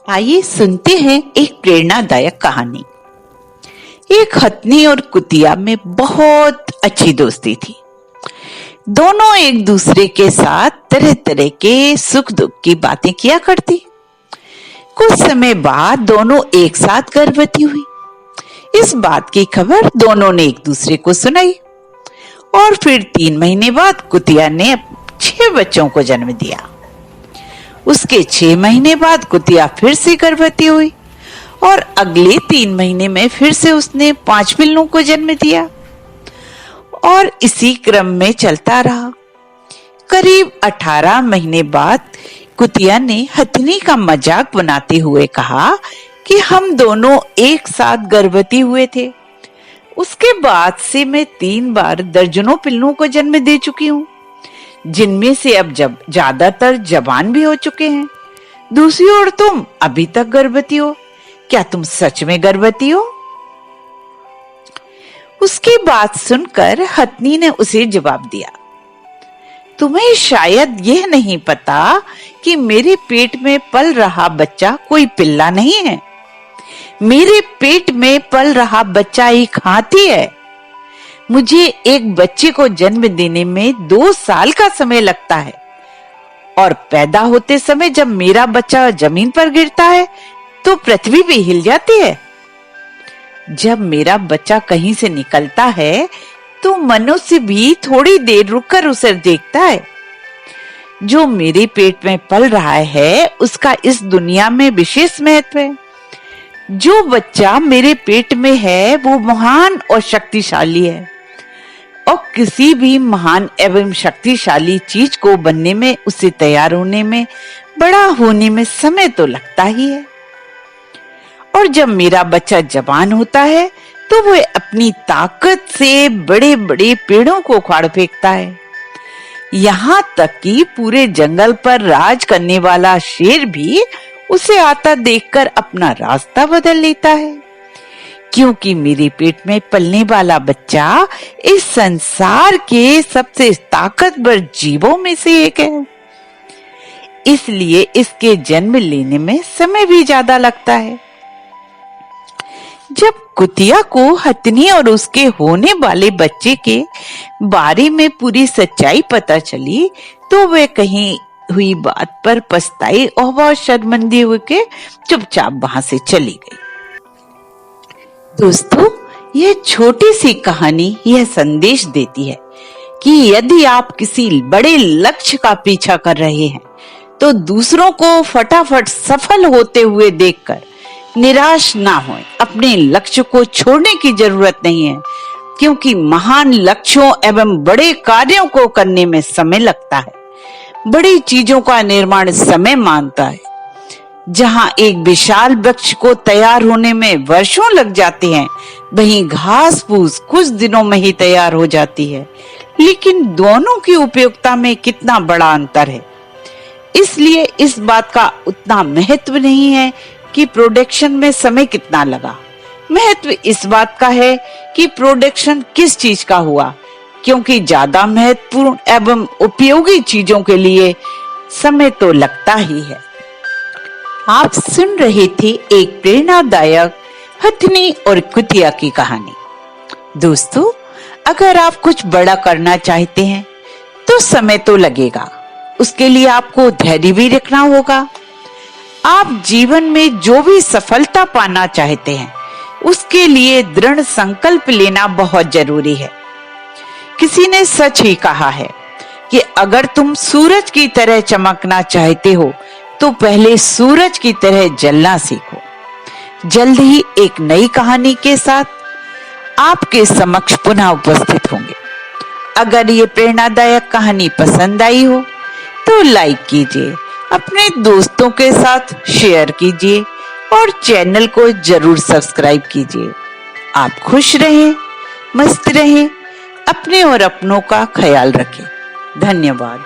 आइए सुनते हैं एक प्रेरणादायक कहानी। एक हथनी और कुतिया में बहुत अच्छी दोस्ती थी। दोनों एक दूसरे के साथ तरह तरह के सुख दुख की बातें किया करती। कुछ समय बाद दोनों एक साथ गर्भवती हुई। इस बात की खबर दोनों ने एक दूसरे को सुनाई और फिर 3 महीने बाद कुतिया ने 6 बच्चों को जन्म दिया। उसके 6 महीने बाद कुतिया फिर से गर्भवती हुई और अगले 3 महीने में फिर से उसने 5 पिल्लों को जन्म दिया और इसी क्रम में चलता रहा। करीब 18 महीने बाद कुतिया ने हथनी का मजाक बनाते हुए कहा कि हम दोनों एक साथ गर्भवती हुए थे। उसके बाद से मैं 3 बार दर्जनों पिल्लों को जन्म दे चुकी हूँ, जिनमें से अब ज्यादातर जवान भी हो चुके हैं। दूसरी ओर तुम अभी तक गर्भवती हो, क्या तुम सच में गर्भवती हो? उसकी बात सुनकर हथनी ने उसे जवाब दिया, तुम्हें शायद यह नहीं पता कि मेरे पेट में पल रहा बच्चा कोई पिल्ला नहीं है। मेरे पेट में पल रहा बच्चा एक हाथी है। मुझे एक बच्चे को जन्म देने में 2 साल का समय लगता है और पैदा होते समय जब मेरा बच्चा जमीन पर गिरता है तो पृथ्वी भी हिल जाती है। जब मेरा बच्चा कहीं से निकलता है तो मनुष्य भी थोड़ी देर रुककर उसे देखता है। जो मेरे पेट में पल रहा है उसका इस दुनिया में विशेष महत्व है। जो बच्चा मेरे पेट में है वो महान और शक्तिशाली है और किसी भी महान एवं शक्तिशाली चीज को बनने में, उसे तैयार होने में, बड़ा होने में समय तो लगता ही है। और जब मेरा बच्चा जवान होता है तो वह अपनी ताकत से बड़े बड़े पेड़ों को उखाड़ फेंकता है। यहाँ तक कि पूरे जंगल पर राज करने वाला शेर भी उसे आता देखकर अपना रास्ता बदल लेता है, क्योंकि मेरे पेट में पलने वाला बच्चा इस संसार के सबसे ताकतवर जीवों में से एक है। इसलिए इसके जन्म लेने में समय भी ज्यादा लगता है। जब कुतिया को हथनी और उसके होने वाले बच्चे के बारे में पूरी सच्चाई पता चली तो वह कहीं हुई बात पर पछताई और बहुत शर्मिंदी होकर चुपचाप वहां से चली गई। दोस्तों, यह छोटी सी कहानी यह संदेश देती है कि यदि आप किसी बड़े लक्ष्य का पीछा कर रहे हैं तो दूसरों को फटाफट सफल होते हुए देखकर निराश ना होएं। अपने लक्ष्य को छोड़ने की जरूरत नहीं है, क्योंकि महान लक्ष्यों एवं बड़े कार्यों को करने में समय लगता है। बड़ी चीजों का निर्माण समय मांगता है। जहां एक विशाल वृक्ष को तैयार होने में वर्षों लग जाते हैं, वहीं घास फूस कुछ दिनों में ही तैयार हो जाती है। लेकिन दोनों की उपयोगिता में कितना बड़ा अंतर है। इसलिए इस बात का उतना महत्व नहीं है कि प्रोडक्शन में समय कितना लगा। महत्व इस बात का है कि प्रोडक्शन किस चीज का हुआ, क्योंकि ज्यादा महत्वपूर्ण एवं उपयोगी चीजों के लिए समय तो लगता ही है। आप सुन रहे थे एक प्रेरणादायक हथनी और कुतिया की कहानी। दोस्तों, अगर आप कुछ बड़ा करना चाहते हैं तो समय तो लगेगा। उसके लिए आपको धैर्य भी रखना होगा। आप जीवन में जो भी सफलता पाना चाहते हैं उसके लिए दृढ़ संकल्प लेना बहुत जरूरी है। किसी ने सच ही कहा है कि अगर तुम सूरज की तरह चमकना चाहते हो तो पहले सूरज की तरह जलना सीखो। जल्द ही एक नई कहानी के साथ आपके समक्ष पुनः उपस्थित होंगे। अगर ये प्रेरणादायक कहानी पसंद आई हो तो लाइक कीजिए, अपने दोस्तों के साथ शेयर कीजिए और चैनल को जरूर सब्सक्राइब कीजिए। आप खुश रहें, मस्त रहें, अपने और अपनों का ख्याल रखें। धन्यवाद।